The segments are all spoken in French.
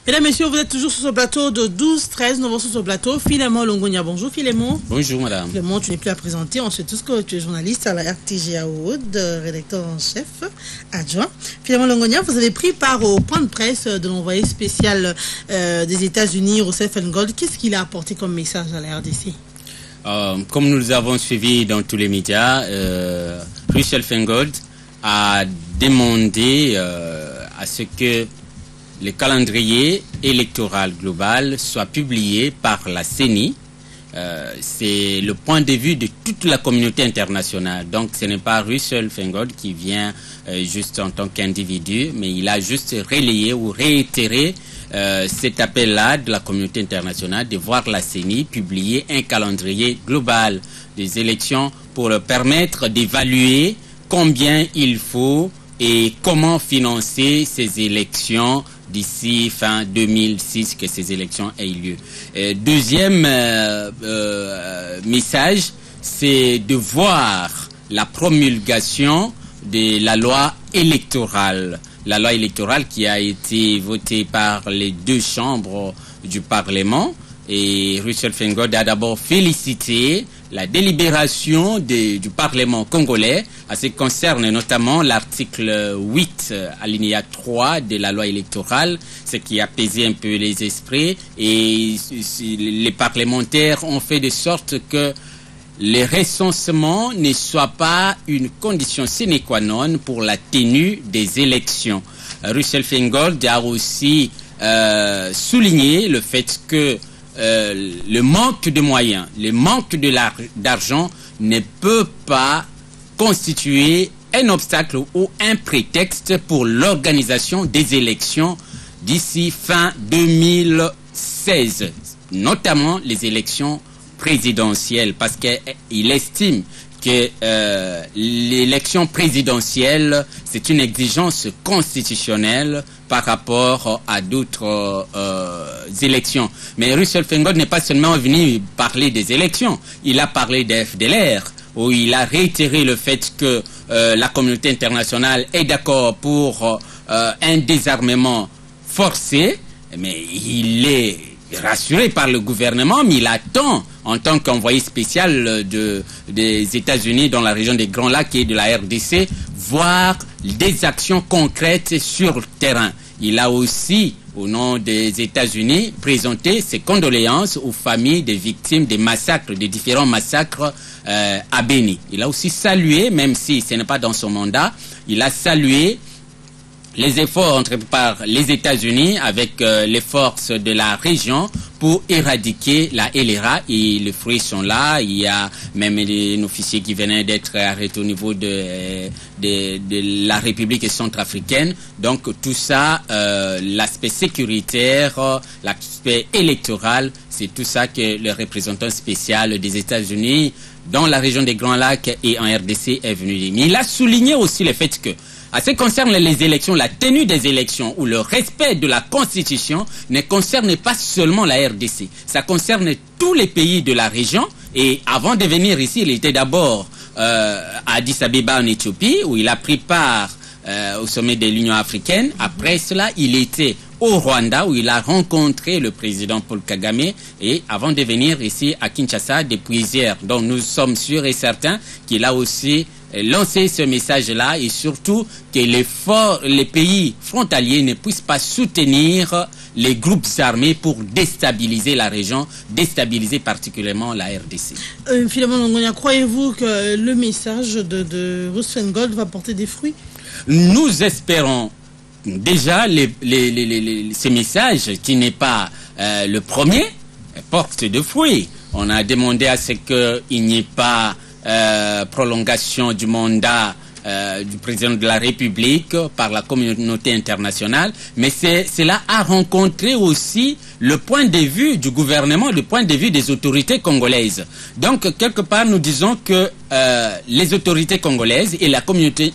Mesdames, Messieurs, vous êtes toujours sur ce plateau de 12-13. Nous avons sur ce plateau Philémon Longonia. Bonjour Philémon. Bonjour madame. Philémon, tu n'es plus à présenter. On sait tous que tu es journaliste à la RTGA Aude, rédacteur en chef adjoint. Philémon Longonia, vous avez pris part au point de presse de l'envoyé spécial des États-Unis, Rousseff Gold. Qu'est-ce qu'il a apporté comme message à la RDC? Comme nous avons suivi dans tous les médias, Russell Feingold a demandé à ce que le calendrier électoral global soit publié par la CENI. C'est le point de vue de toute la communauté internationale. Donc ce n'est pas Russell Feingold qui vient juste en tant qu'individu, mais il a juste relayé ou réitéré cet appel-là de la communauté internationale de voir la CENI publier un calendrier global des élections pour leur permettre d'évaluer combien il faut et comment financer ces élections d'ici fin 2006, que ces élections aient lieu. Deuxième message, c'est de voir la promulgation de la loi électorale. La loi électorale qui a été votée par les deux chambres du Parlement. Et Russell Feingold a d'abord félicité la délibération du Parlement congolais à ce qui concerne notamment l'article 8, alinéa 3 de la loi électorale, ce qui a apaisé un peu les esprits. Et les parlementaires ont fait de sorte que le recensement ne soit pas une condition sine qua non pour la tenue des élections. Russell Feingold a aussi souligné le fait que le manque de moyens, le manque d'argent ne peut pas constituer un obstacle ou un prétexte pour l'organisation des élections d'ici fin 2016, notamment les élections présidentielle, parce qu'il estime que l'élection présidentielle, c'est une exigence constitutionnelle par rapport à d'autres élections. Mais Russell Feingold n'est pas seulement venu parler des élections, il a parlé des FDLR, où il a réitéré le fait que la communauté internationale est d'accord pour un désarmement forcé, mais il est rassuré par le gouvernement, mais il attend, en tant qu'envoyé spécial des États-Unis dans la région des Grands Lacs et de la RDC, voir des actions concrètes sur le terrain. Il a aussi, au nom des États-Unis, présenté ses condoléances aux familles des victimes des massacres, des différents massacres à Beni. Il a aussi salué, même si ce n'est pas dans son mandat, il a salué les efforts entrepris par les États-Unis avec les forces de la région pour éradiquer la LRA, et les fruits sont là. Il y a même un officier qui venait d'être arrêté au niveau de la République centrafricaine. Donc tout ça, l'aspect sécuritaire, l'aspect électoral, c'est tout ça que le représentant spécial des États-Unis dans la région des Grands Lacs et en RDC est venu dire. Mais il a souligné aussi le fait que, à ce qui concerne les élections, la tenue des élections ou le respect de la Constitution ne concerne pas seulement la RDC. Ça concerne tous les pays de la région. Et avant de venir ici, il était d'abord à Addis Abeba en Éthiopie, où il a pris part au sommet de l'Union africaine. Après cela, il était au Rwanda, où il a rencontré le président Paul Kagame. Et avant de venir ici à Kinshasa, depuis hier. Donc nous sommes sûrs et certains qu'il a aussi lancer ce message-là, et surtout que les pays frontaliers ne puissent pas soutenir les groupes armés pour déstabiliser la région, déstabiliser particulièrement la RDC. Philémon Longonia, croyez-vous que le message de Russell Feingold va porter des fruits? Nous espérons déjà ce message, qui n'est pas le premier, porte de fruits. On a demandé à ce qu'il n'y ait pas prolongation du mandat du président de la République par la communauté internationale, mais cela a rencontré aussi le point de vue du gouvernement, le point de vue des autorités congolaises. Donc, quelque part, nous disons que les autorités congolaises et la communauté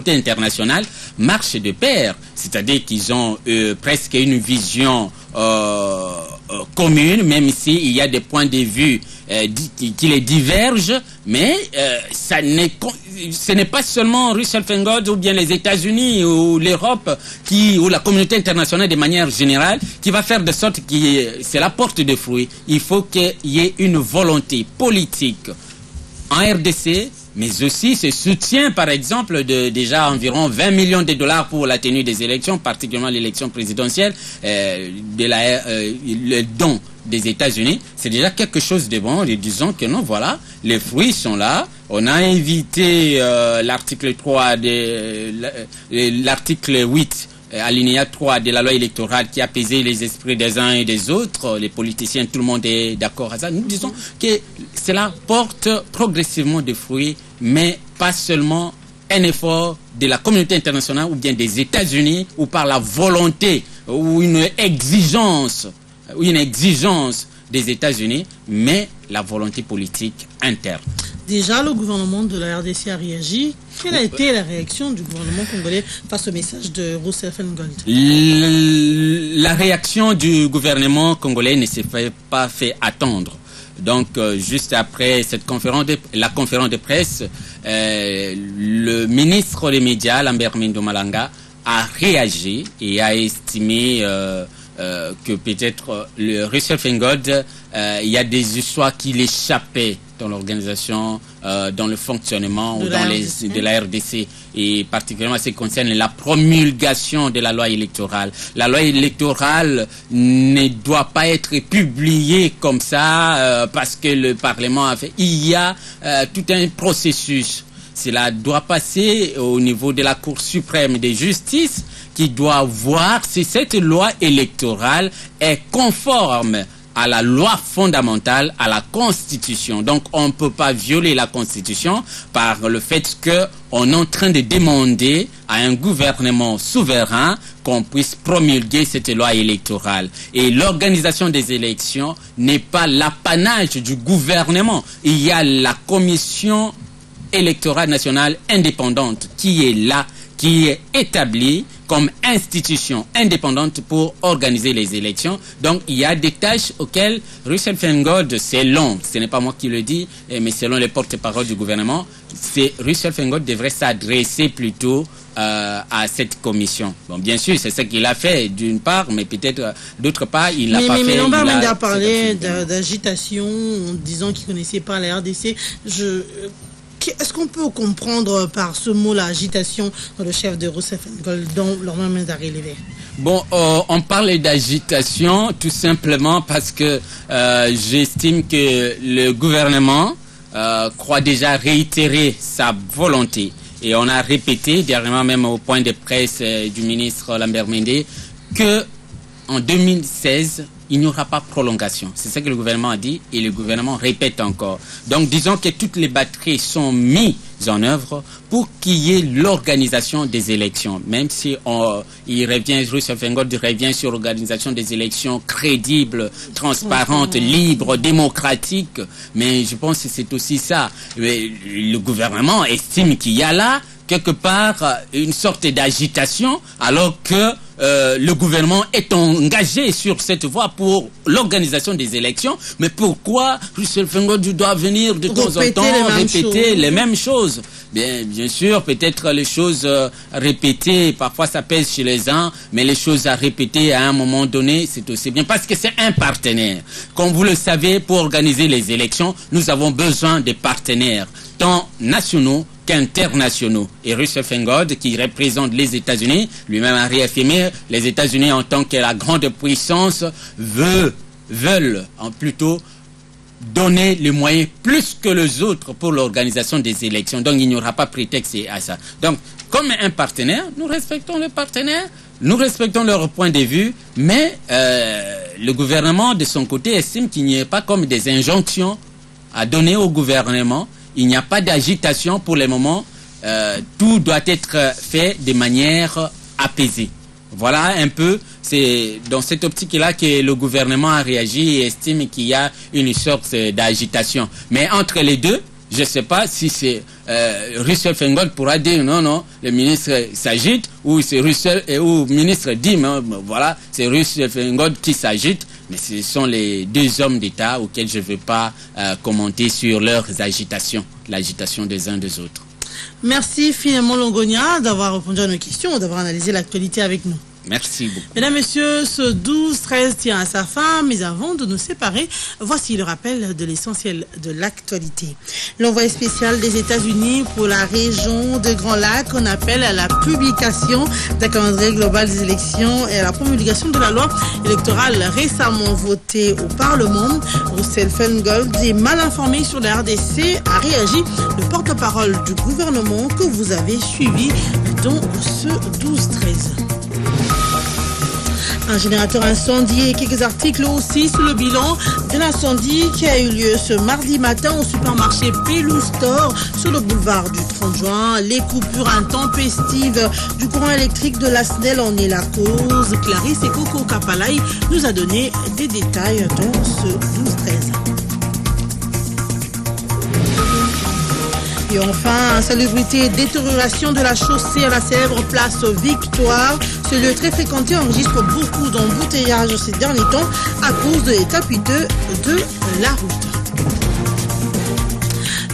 internationale marchent de pair, c'est-à-dire qu'ils ont presque une vision commune, même s'il y a des points de vue qui les divergent, mais ce n'est pas seulement Russell Feingold ou bien les États-Unis ou l'Europe ou la communauté internationale de manière générale qui va faire de sorte que cela porte des fruits. Il faut qu'il y ait une volonté politique en RDC, mais aussi ce soutien, par exemple, de déjà environ 20 millions de dollars pour la tenue des élections, particulièrement l'élection présidentielle, le don des États-Unis, c'est déjà quelque chose de bon. Et disons que non, voilà, les fruits sont là. On a invité l'article 3 l'article 8 alinéa 3 de la loi électorale qui a apaisé les esprits des uns et des autres, les politiciens, tout le monde est d'accord à ça. Nous disons que cela porte progressivement des fruits, mais pas seulement un effort de la communauté internationale ou bien des États-Unis ou par la volonté ou une exigence des États-Unis, mais la volonté politique interne. Déjà, le gouvernement de la RDC a réagi. Quelle a été la réaction du gouvernement congolais face au message de Russell Feingold? La réaction du gouvernement congolais ne s'est pas fait attendre. Donc, juste après la conférence de presse, le ministre des médias, Lambert Mendo Malanga, a réagi et a estimé que peut-être le Russell Feingold, il y a des histoires qui l'échappaient dans l'organisation, dans le fonctionnement de la RDC, et particulièrement ce qui concerne la promulgation de la loi électorale. La loi électorale ne doit pas être publiée comme ça parce que le Parlement a fait. Il y a tout un processus. Cela doit passer au niveau de la Cour suprême de justice qui doit voir si cette loi électorale est conforme à la loi fondamentale, à la Constitution. Donc, on ne peut pas violer la Constitution par le fait qu'on est en train de demander à un gouvernement souverain qu'on puisse promulguer cette loi électorale. Et l'organisation des élections n'est pas l'apanage du gouvernement. Il y a la Commission électorale nationale indépendante qui est là, qui est établie comme institution indépendante pour organiser les élections. Donc, il y a des tâches auxquelles Russell Feingold, c'est long, ce n'est pas moi qui le dis, mais selon les porte-parole du gouvernement, Russell Feingold devrait s'adresser plutôt à cette commission. Bon, bien sûr, c'est ce qu'il a fait d'une part, mais peut-être d'autre part, il n'a pas fait. Mais Lambert Mende a parlé d'agitation en disant qu'il ne connaissait pas la RDC. Est-ce qu'on peut comprendre par ce mot-là, agitation, le chef de Russell Feingold, dont Lambert Mende a relevé? Bon, on parle d'agitation tout simplement parce que j'estime que le gouvernement croit déjà réitérer sa volonté. Et on a répété, dernièrement même au point de presse du ministre Lambert Mende, que en 2016, il n'y aura pas prolongation. C'est ce que le gouvernement a dit et le gouvernement répète encore. Donc disons que toutes les batteries sont mises en œuvre pour qu'il y ait l'organisation des élections. Même si Russell Feingold revient sur l'organisation des élections crédibles, transparentes, libres, démocratiques. Mais je pense que c'est aussi ça. Le gouvernement estime qu'il y a là quelque part une sorte d'agitation alors que le gouvernement est engagé sur cette voie pour l'organisation des élections. Mais pourquoi Russell Feingold doit venir de temps en temps répéter les mêmes choses? Bien sûr, peut-être les choses répétées, parfois ça pèse chez les uns, mais les choses à répéter à un moment donné, c'est aussi bien parce que c'est un partenaire. Comme vous le savez, pour organiser les élections, nous avons besoin de partenaires, tant nationaux qu'internationaux. Et Russell Feingold, qui représente les États-Unis, lui-même a réaffirmé, les États-Unis en tant que la grande puissance veulent plutôt donner les moyens plus que les autres pour l'organisation des élections. Donc il n'y aura pas prétexte à ça. Donc comme un partenaire, nous respectons les partenaires, nous respectons leur point de vue, mais le gouvernement de son côté estime qu'il n'y ait pas comme des injonctions à donner au gouvernement. Il n'y a pas d'agitation pour le moment. Tout doit être fait de manière apaisée. Voilà un peu, c'est dans cette optique-là que le gouvernement a réagi et estime qu'il y a une sorte d'agitation. Mais entre les deux, je ne sais pas si c'est Russell Fengol pourra dire non, le ministre s'agite, ou c'est Russell, ou le ministre dit, mais voilà, c'est Russell Fengol qui s'agite, mais ce sont les deux hommes d'État auxquels je ne veux pas commenter sur leurs agitations, l'agitation des uns des autres. Merci Filemon Longonia d'avoir répondu à nos questions, d'avoir analysé l'actualité avec nous. Merci beaucoup. Mesdames, Messieurs, ce 12-13 tient à sa fin, mais avant de nous séparer, voici le rappel de l'essentiel de l'actualité. L'envoyé spécial des États-Unis pour la région de Grand Lac, on appelle à la publication d'un calendrier global des élections et à la promulgation de la loi électorale récemment votée au Parlement. Russell Feingold est mal informé sur la RDC, a réagi le porte-parole du gouvernement que vous avez suivi dans ce 12-13. Un générateur incendié et quelques articles aussi sur le bilan de l'incendie qui a eu lieu ce mardi matin au supermarché Pelou Store sur le boulevard du 30 juin. Les coupures intempestives du courant électrique de la SNEL en est la cause. Clarisse et Coco Kapalai nous a donné des détails dans ce 12-13. Et enfin, salubrité et détérioration de la chaussée à la célèbre place Victoire. Ce lieu très fréquenté enregistre beaucoup d'embouteillages ces derniers temps à cause de l'état piteux de la route.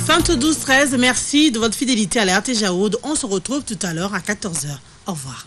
Fin de 12-13, merci de votre fidélité à la RTG Aude. On se retrouve tout à l'heure à 14h. Au revoir.